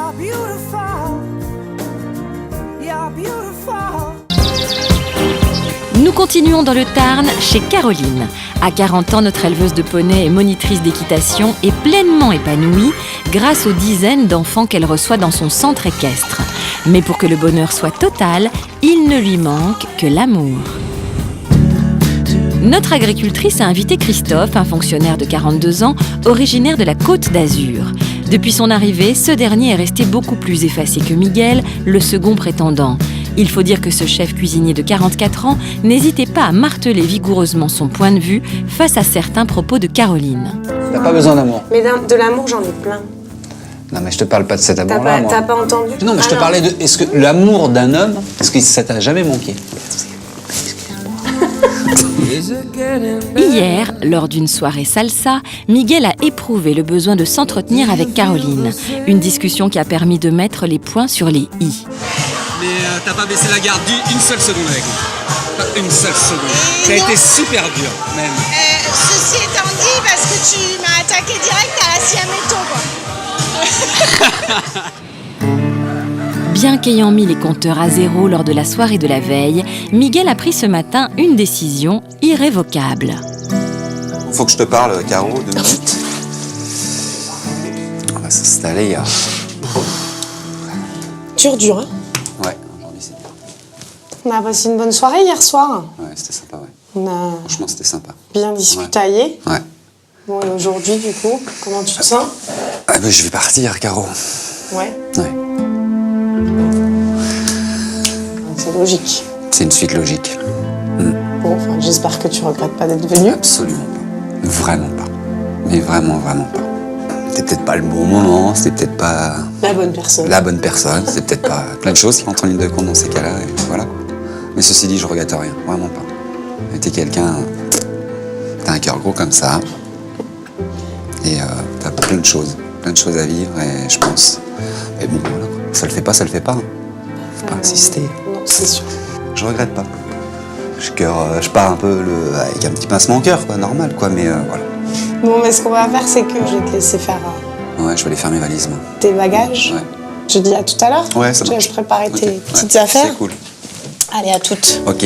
You're beautiful. You're beautiful. Nous continuons dans le Tarn chez Caroline. À 40 ans, notre éleveuse de poneys et monitrice d'équitation est pleinement épanouie grâce aux dizaines d'enfants qu'elle reçoit dans son centre équestre. Mais pour que le bonheur soit total, il ne lui manque que l'amour. Notre agricultrice a invité Christophe, un fonctionnaire de 42 ans, originaire de la Côte d'Azur. Depuis son arrivée, ce dernier est resté beaucoup plus effacé que Miguel, le second prétendant. Il faut dire que ce chef cuisinier de 44 ans n'hésitait pas à marteler vigoureusement son point de vue face à certains propos de Caroline. T'as pas besoin d'amour. Mais de l'amour, j'en ai plein. Non, mais je te parle pas de cet amour-là, moi. T'as pas entendu? Non, mais je te parlais de... Est-ce que l'amour d'un homme, est-ce que ça t'a jamais manqué? Hier, lors d'une soirée salsa, Miguel a éprouvé le besoin de s'entretenir avec Caroline. Une discussion qui a permis de mettre les points sur les i. Mais t'as pas baissé la garde une seule seconde avec moi. Pas une seule seconde. Ça a été super dur, même. Ceci étant dit, parce que tu m'as attaqué direct à la Siaméto, quoi. Bien qu'ayant mis les compteurs à zéro lors de la soirée de la veille, Miguel a pris ce matin une décision irrévocable. Faut que je te parle, Caro, 2 minutes. On va s'installer, là. Dur, hein? Ouais, aujourd'hui c'est bien. On a passé une bonne soirée hier soir. Ouais, c'était sympa, ouais. On a Franchement, c'était sympa. bien discutaillé. Ouais. Bon, et aujourd'hui, du coup, comment tu te sens? Ah, ben, je vais partir, Caro. Ouais, Ouais. c'est logique. C'est une suite logique. Bon, enfin, j'espère que tu regrettes pas d'être venu. Absolument pas. Vraiment pas. Mais vraiment, vraiment pas. C'était peut-être pas le bon moment, c'était peut-être pas La bonne personne. la bonne personne, c'était peut-être pas plein de choses qui entrent en ligne de compte dans ces cas-là, et voilà. Mais ceci dit, je regrette rien, vraiment pas. T'es quelqu'un, t'as un cœur gros comme ça, et t'as plein de choses à vivre, et je pense. Mais bon, voilà, quoi. Ça le fait pas, ça le fait pas. Faut pas insister. Non, c'est sûr. Je regrette pas. Je pars un peu avec un petit pincement au cœur, quoi, normal, quoi, mais voilà. Bon, mais ce qu'on va faire, c'est que je vais te laisser faire Ouais, je vais aller faire mes valises, moi. tes bagages. Ouais. Je te dis à tout à l'heure. Ouais, ça marche. Je préparais tes Ok, petites ouais, affaires. C'est cool. Allez, à toutes. Ok.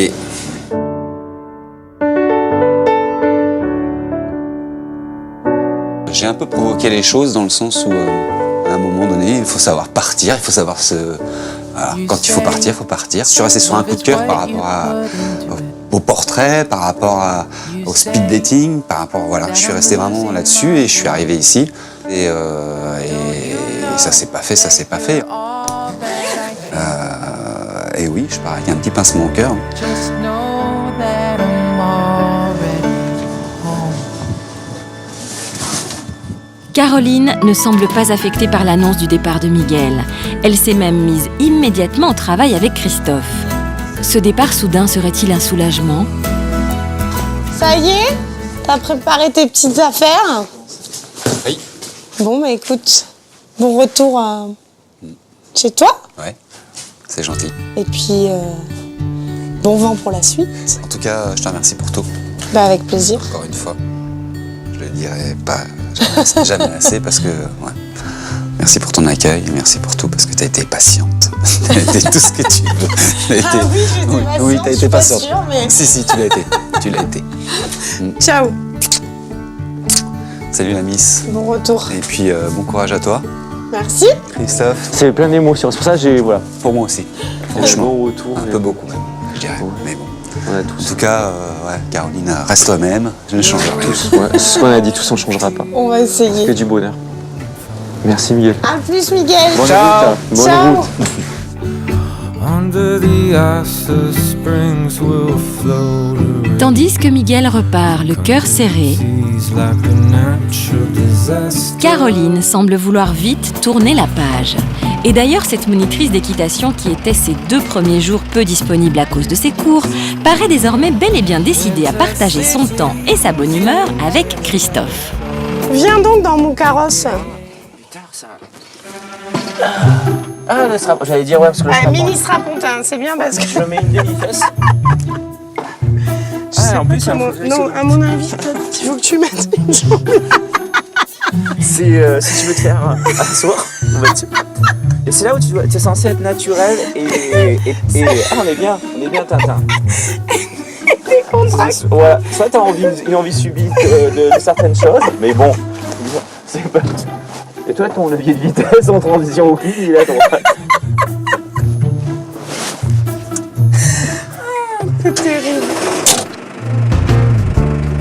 J'ai un peu provoqué les choses dans le sens où, à un moment donné, il faut savoir partir, il faut savoir voilà, quand il faut partir, il faut partir. Je suis resté sur un coup de cœur par rapport au portrait, par rapport au speed dating, par rapport, voilà, je suis resté vraiment là-dessus et je suis arrivé ici. Et ça s'est pas fait. Et oui, je pars avec un petit pincement au cœur. Caroline ne semble pas affectée par l'annonce du départ de Miguel. Elle s'est même mise immédiatement au travail avec Christophe. Ce départ soudain serait-il un soulagement? Ça y est? T'as préparé tes petites affaires? Oui. Bon, bah écoute, bon retour chez toi. Ouais, c'est gentil. Et puis, bon vent pour la suite. En tout cas, je te remercie pour tout. Bah, avec plaisir. Encore une fois, je le dirai pas jamais assez parce que, ouais. Merci pour ton accueil, merci pour tout parce que t'as été patiente. T'as été tout ce que tu veux. Oui, j'ai été patiente. Oui, t'as je été suis pas patiente. sûre, mais... Si, tu l'as été. Tu l'as été. Ciao. Salut la miss. Bon retour. Et puis, bon courage à toi, Merci. Christophe. C'est plein d'émotions, c'est pour ça que j'ai. Voilà. Pour moi aussi. Un Franchement, bon retour. un peu beaucoup même, je dirais. Ouais. Mais bon. On a En tous. tout cas, ouais, Caroline, reste toi-même. Je ne change rien. Ouais, c'est ce qu'on a dit, tous on ne changera pas. On va Que essayer. du bonheur. Merci Miguel. À plus, Miguel. Bonne Ciao. route. Bonne Ciao. route. Under the ice, the springs will float away. Tandis que Miguel repart, le cœur serré, Seas like a natural disaster. Caroline semble vouloir vite tourner la page. Et d'ailleurs, cette monitrice d'équitation qui était ces 2 premiers jours peu disponible à cause de ses cours, paraît désormais bel et bien décidée à partager son temps et sa bonne humeur avec Christophe. Viens donc dans mon carrosse. Ah, j'allais dire ouais, parce que le Mini strapontin, c'est bien parce que... je mets une demi-fesse. Je sais en pas plus, comment- il faut que je non, à mon avis, il faut que tu mettes une jambe. C'est si tu veux te faire asseoir, on va dire. Et c'est là où tu es censé être naturel et ah, on est bien Tintin. Voilà, soit t'as une envie subite de certaines choses, mais bon, c'est pas... Et toi, ton levier de vitesse en transition au cul, il est à droite. C'est terrible.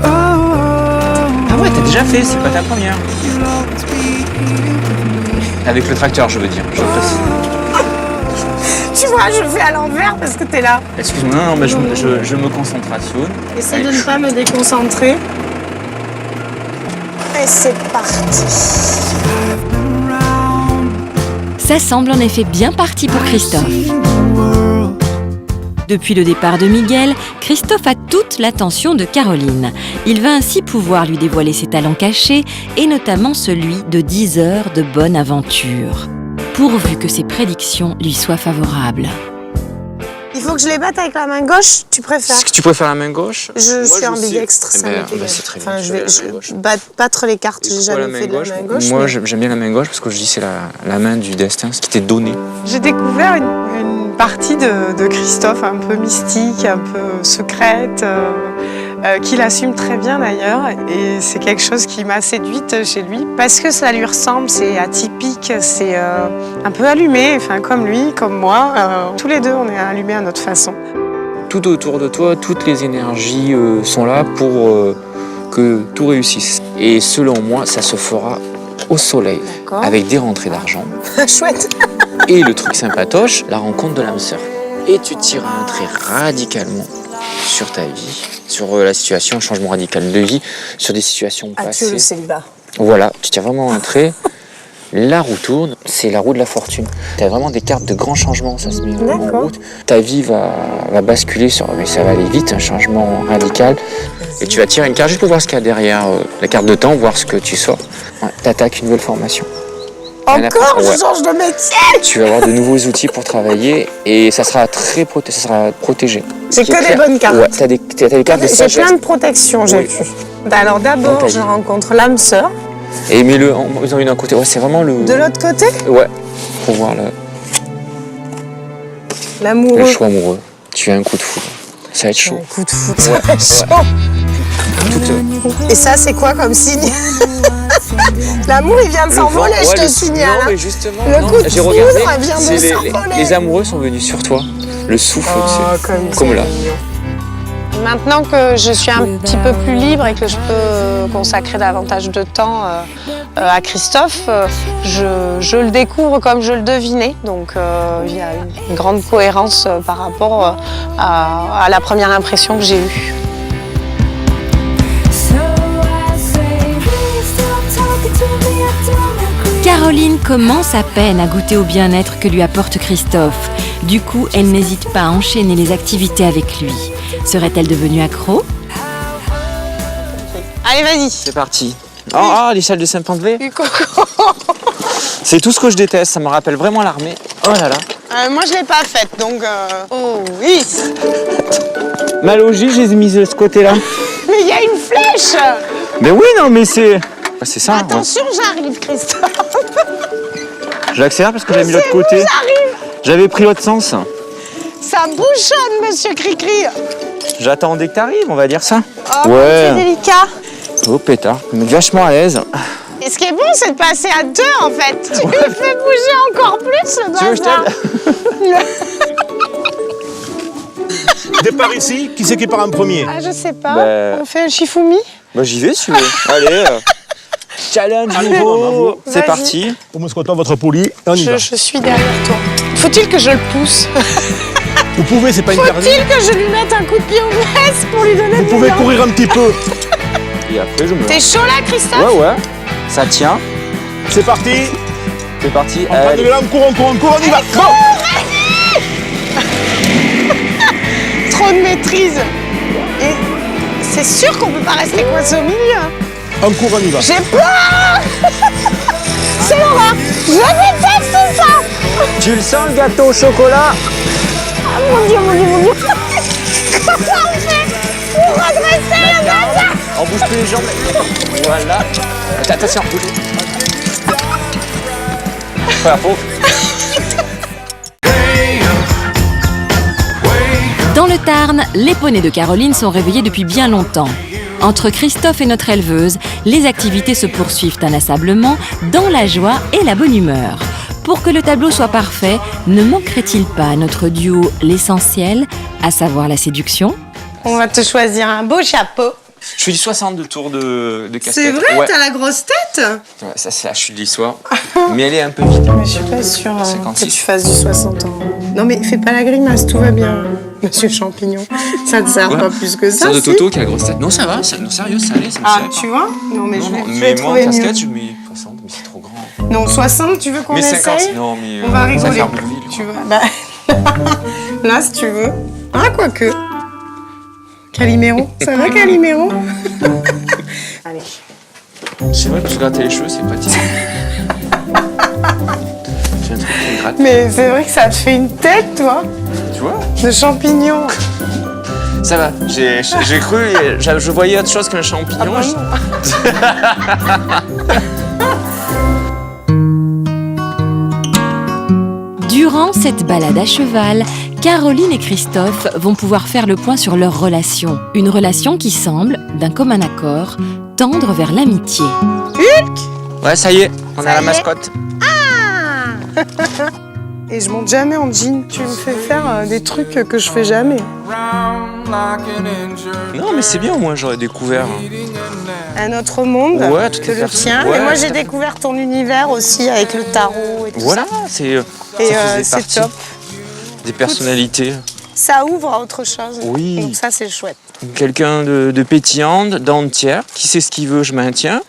Ah ouais, t'as déjà fait, c'est pas ta première. Avec le tracteur, je veux dire. Je précise. Tu vois, je fais à l'envers parce que t'es là. Excuse-moi, non, mais je me concentrationne. Essaye de ne pas me déconcentrer. Et c'est parti. Ça semble en effet bien parti pour Christophe. Depuis le départ de Miguel, Christophe a toute l'attention de Caroline. Il va ainsi pouvoir lui dévoiler ses talents cachés et notamment celui de 10 heures de bonne aventure. Pourvu que ses prédictions lui soient favorables. Il faut que je les batte avec la main gauche, tu préfères? Est-ce que tu préfères la main gauche? Je suis ambidextre, ça m'est égal. C'est très bien. Enfin, je vais battre les cartes, j'ai jamais fait de la main gauche. Moi, j'aime bien la main gauche parce que je dis c'est la main du destin, ce qui t'est donné. J'ai découvert une partie de Christophe un peu mystique, un peu secrète, qu'il assume très bien d'ailleurs. Et c'est quelque chose qui m'a séduite chez lui parce que ça lui ressemble, c'est atypique, c'est un peu allumé, enfin, comme lui, comme moi. Tous les deux, on est allumés à notre façon. Tout autour de toi, toutes les énergies sont là pour que tout réussisse. Et selon moi, ça se fera au soleil, avec des rentrées d'argent. Chouette. Et le truc sympatoche, la rencontre de l'âme sœur. Et tu tires un trait radicalement sur ta vie, sur la situation, un changement radical de vie, sur des situations passées. Adieu le célibat. Voilà, tu tires vraiment un trait. La roue tourne, c'est la roue de la fortune. Tu as vraiment des cartes de grands changements, ça se met en route. Ta vie va basculer mais ça va aller vite, un changement radical. Et tu vas tirer une carte juste pour voir ce qu'il y a derrière la carte de temps, voir ce que tu sors. Ouais, tu attaques une nouvelle formation. Encore, je change de métier. Tu vas avoir de nouveaux outils pour travailler et ça sera protégé. J'ai que des bonnes cartes. Ouais, t'as des cartes de sagesse. J'ai plein de protections, j'ai vu. Alors d'abord, je rencontre l'âme sœur. Et mets-le en faisant une à côté. Ouais, c'est vraiment le... De l'autre côté? Ouais, pour voir l'amoureux. Le choix amoureux. Tu as un coup de foudre. Ça va être chaud. Un coup de foudre, ça va être chaud. Et ça, c'est quoi comme signe? L'amour, il vient de s'envoler, je te signale. Non, mais justement, le coup de foudre, il vient de s'envoler. Les amoureux sont venus sur toi. Le souffle, comme là. Maintenant que je suis un petit peu plus libre et que je peux consacrer davantage de temps à Christophe, je le découvre comme je le devinais. Donc il y a une grande cohérence par rapport à la première impression que j'ai eue. Caroline commence à peine à goûter au bien-être que lui apporte Christophe. Du coup, elle n'hésite pas à enchaîner les activités avec lui. Serait-elle devenue accro? Allez, vas-y. C'est parti. Oh, les salles de Saint-Pandelé. C'est tout ce que je déteste, ça me rappelle vraiment l'armée. Oh là là. Moi, je ne l'ai pas faite, donc... Oh oui. Ma logique, j'ai mise de ce côté-là. Mais il y a une flèche. Mais oui, non, mais c'est... C'est ça. Attention, j'arrive, Christophe. J'accélère parce que j'avais mis l'autre côté. J'avais pris l'autre sens. Ça bouchonne, monsieur Cricri. J'attendais que t'arrives, on va dire ça. Oh, ouais. C'est délicat. Oh, pétard. Je me mets vachement à l'aise. Et ce qui est bon, c'est de passer à deux, en fait. Tu me fais bouger encore plus, le bazar. Départ ici, qui c'est qui part en premier? Ah, je sais pas. On fait un Shifumi? Bah, j'y vais, si tu veux. Allez. Challenge nouveau. C'est parti. Au mousqueton, votre poli, on y va. Je suis derrière toi. Faut-il que je le pousse? Vous pouvez, c'est pas interdit. Faut-il que je lui mette un coup de pied aux fesses pour lui donner Vous pouvez courir un petit peu. Et après, je me... T'es chaud là, Christophe? Ouais. Ça tient. C'est parti. C'est parti. On prend de là, on court, on y va. Go. Trop de maîtrise. Et c'est sûr qu'on peut pas rester coincé au milieu. On court, on y va. J'ai peur. C'est l'horreur. Je déteste ça. Tu le sens, le gâteau au chocolat? Ah, mon Dieu. Comment on fait pour redresser le bazar? On bouge plus les jambes. Voilà. Attention, bouge. Voilà, faut. Dans le Tarn, les poneys de Caroline sont réveillés depuis bien longtemps. Entre Christophe et notre éleveuse, les activités se poursuivent inlassablement dans la joie et la bonne humeur. Pour que le tableau soit parfait, ne manquerait-il pas à notre duo l'essentiel, à savoir la séduction ? On va te choisir un beau chapeau. Je fais du 60 de tour de casquette. C'est vrai, ouais. t'as la grosse tête. Ouais, ça c'est la chute de l'histoire. Mais elle est un peu vite. Mais je suis pas sûre que 56. tu fasses du 60 ans. Non mais fais pas la grimace, tout va bien, monsieur Champignon. Ça te sert pas plus que ça. Sœur de si Toto qui a la grosse tête. Non, ça va, non, sérieux, ça allait, ça me Ah, servait tu vois? Non mais pas. je Non, vais, non, je vais mais moi en trouver mieux. casquette, je mets 60, mais c'est trop grand. Non, 60, tu veux qu'on Mais 50, essaye? non, mais On va ça rigoler. fait un peu vite. Tu vois, bah... Là, si tu veux. Ah, quoique. Calimero, ça va Calimero? Allez. C'est vrai que se gratter les cheveux, c'est pratique. J'ai un truc qui me gratte. Mais c'est vrai que ça te fait une tête, toi, Tu vois? de champignon. Ça va, j'ai cru, je voyais autre chose qu'un champignon. Ah bah non. Durant cette balade à cheval, Caroline et Christophe vont pouvoir faire le point sur leur relation. Une relation qui semble, d'un commun accord, tendre vers l'amitié. Ouais, ça y est, on Ça a la y est. mascotte. Et je monte jamais en jean. Tu me fais faire des trucs que je fais jamais. Non, mais c'est bien, au moins j'aurais découvert. Un autre monde Ouais, tout que est le parti. tien. Ouais, et moi, tout j'ai à fait. découvert ton univers aussi avec le tarot et tout Voilà, ça. c'est Et ça faisait c'est partie top. des personnalités. Ça ouvre à autre chose. Oui. Donc ça, c'est chouette. Quelqu'un de pétillante, d'entière, qui sait ce qu'il veut, je maintiens.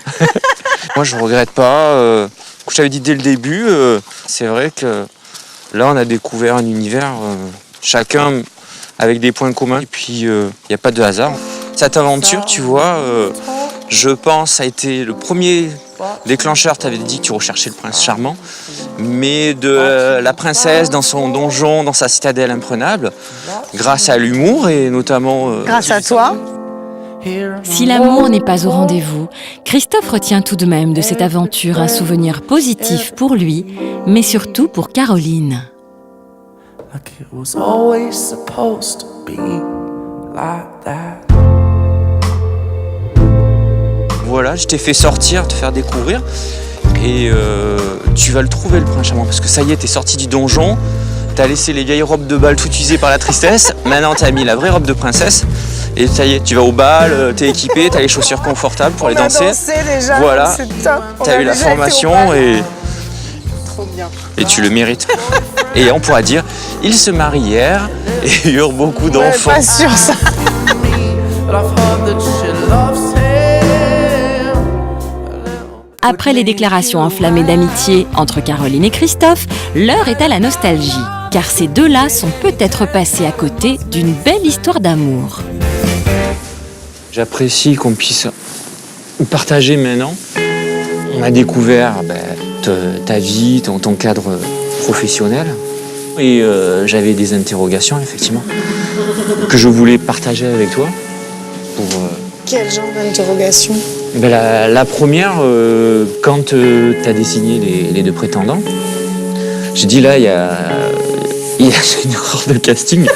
Moi, je regrette pas. Je t'avais dit dès le début, c'est vrai que là, on a découvert un univers, chacun avec des points communs. Et puis, il n'y a pas de hasard. Cette aventure, tu vois, je pense, ça a été le premier déclencheur. Tu avais dit que tu recherchais le prince charmant, mais de la princesse dans son donjon, dans sa citadelle imprenable, grâce à l'humour et notamment... Grâce à toi. Si l'amour n'est pas au rendez-vous, Christophe retient tout de même de cette aventure un souvenir positif pour lui, mais surtout pour Caroline. Like it was always supposed to be like that. Voilà, je t'ai fait sortir, te faire découvrir. Et tu vas le trouver, le prince charmant, parce que ça y est, t'es sorti du donjon, t'as laissé les vieilles robes de bal tout usées par la tristesse, maintenant t'as mis la vraie robe de princesse, et ça y est, tu vas au bal, t'es équipé, t'as les chaussures confortables pour aller On a danser. dansé déjà. Voilà. C'est top. On T'as a eu la déjà été au formation bal. et Trop bien. tu le mérites. Et on pourra dire, ils se marièrent et eurent beaucoup Ouais, d'enfants. pas sûr ça. But I've heard that she loves him. Après les déclarations enflammées d'amitié entre Caroline et Christophe, l'heure est à la nostalgie, car ces deux-là sont peut-être passés à côté d'une belle histoire d'amour. J'apprécie qu'on puisse partager maintenant. On a découvert ta vie, ton cadre professionnel. Et j'avais des interrogations, effectivement, que je voulais partager avec toi. Pour, Quel genre d'interrogation? la première, quand tu as désigné les deux prétendants, j'ai dit là, il y a une erreur de casting.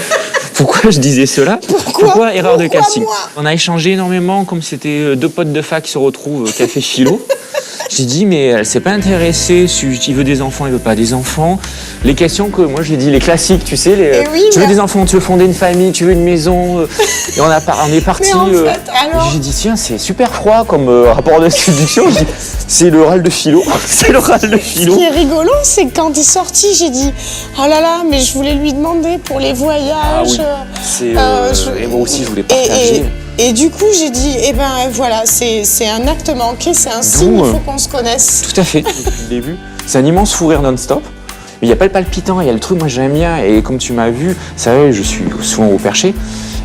Pourquoi je disais cela? Pourquoi erreur de casting? moi On a échangé énormément, comme c'était deux potes de fac qui se retrouvent au café philo. J'ai dit, mais elle s'est pas intéressée, il veut des enfants, il veut pas des enfants. Les questions que moi j'ai dit, les classiques, tu sais, Eh oui, tu veux mais- des enfants, tu veux fonder une famille, tu veux une maison. Et on est parti. Mais en fait, alors- J'ai dit, tiens, c'est super froid comme rapport de séduction. J'ai dit, c'est l'oral de philo. C'est l'oral de Ce philo. qui est rigolo, c'est que quand il est sorti, j'ai dit oh là là, mais je voulais lui demander pour les voyages. Ah oui. C'est, et moi aussi, je voulais partager. Et du coup, j'ai dit eh ben voilà, c'est un acte manqué, c'est un signe, il faut qu'on se connaisse. Tout à fait, depuis le début. C'est un immense fou rire non-stop. Mais il n'y a pas le palpitant, il y a le truc, moi j'aime bien. Et comme tu m'as vu, ça va, je suis souvent au perché.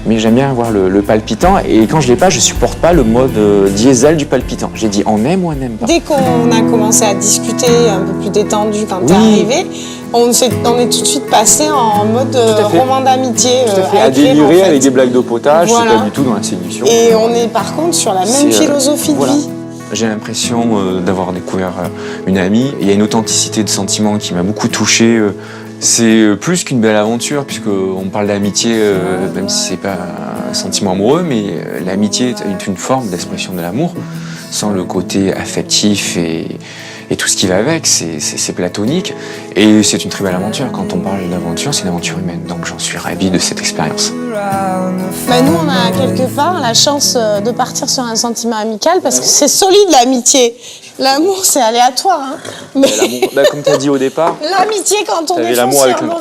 mais j'aime bien avoir le palpitant. Et quand je l'ai pas, je supporte pas le mode diesel du palpitant. J'ai dit on aime ou on n'aime pas. Dès qu'on a commencé à discuter un peu plus détendu quand t'es arrivé, on est tout de suite passé en mode roman d'amitié. À délirer avec des blagues de potage, c'est pas du tout dans la séduction. Et on est par contre sur la même philosophie de vie. J'ai l'impression d'avoir découvert une amie. Il y a une authenticité de sentiment qui m'a beaucoup touché. C'est plus qu'une belle aventure, puisqu'on parle d'amitié, même si c'est pas un sentiment amoureux, mais l'amitié est une forme d'expression de l'amour, sans le côté affectif et tout ce qui va avec, c'est platonique. Et c'est une très belle aventure. Quand on parle d'aventure, c'est une aventure humaine. Donc j'en suis ravi de cette expérience. Nous, on a quelque part la chance de partir sur un sentiment amical, parce que c'est solide l'amitié. L'amour, c'est aléatoire. Hein. Mais comme tu as dit au départ, l'amitié, quand on est foncièrement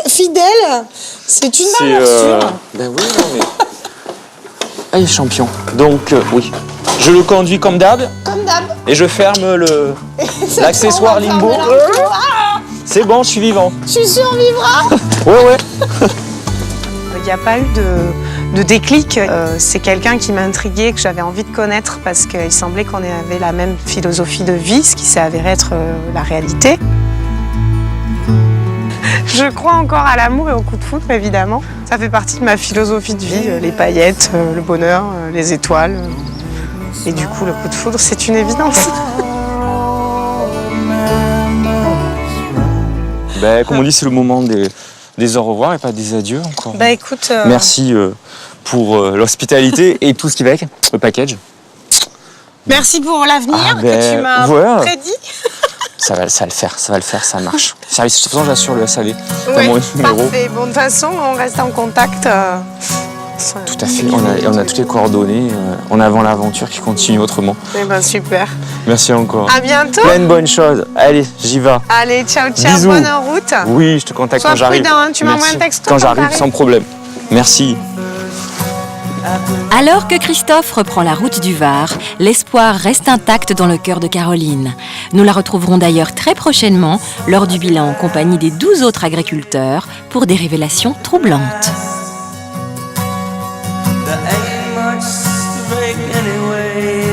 fidèle, c'est une valeur sûre. Ben oui, non, mais... Allez, champion. Donc, oui. Je le conduis comme d'hab. Comme d'hab. Et je ferme l'accessoire limbo. C'est bon, je suis vivant. Tu survivras. Ouais. Il n'y a pas eu de déclic. C'est quelqu'un qui m'a intriguée, que j'avais envie de connaître, parce qu'il semblait qu'on avait la même philosophie de vie, ce qui s'est avéré être la réalité. Je crois encore à l'amour et au coup de foudre, évidemment. Ça fait partie de ma philosophie de vie, les paillettes, le bonheur, les étoiles. Et du coup, le coup de foudre, c'est une évidence. Comme on dit, c'est le moment des au revoir et pas des adieux encore. Écoute... Merci pour l'hospitalité et tout ce qui va avec, le package. Merci pour l'avenir que tu m'as prédit. Ça va le faire, ça marche. Service, de toute façon, j'assure le SAV. Oui, parfait. Bon, de toute façon, on reste en contact. Tout à fait, on a toutes les coordonnées. On a avant l'aventure qui continue autrement. Super. Merci encore. À bientôt. Plein de bonnes choses. Allez, j'y vais. Allez, ciao, Bisous. bonne route. Oui, je te contacte Sois quand j'arrive. prudent, hein, tu m'envoies un texto quand j'arrive, sans problème. Merci. Alors que Christophe reprend la route du Var, l'espoir reste intact dans le cœur de Caroline. Nous la retrouverons d'ailleurs très prochainement lors du bilan en compagnie des 12 autres agriculteurs pour des révélations troublantes. There ain't much to make anyway.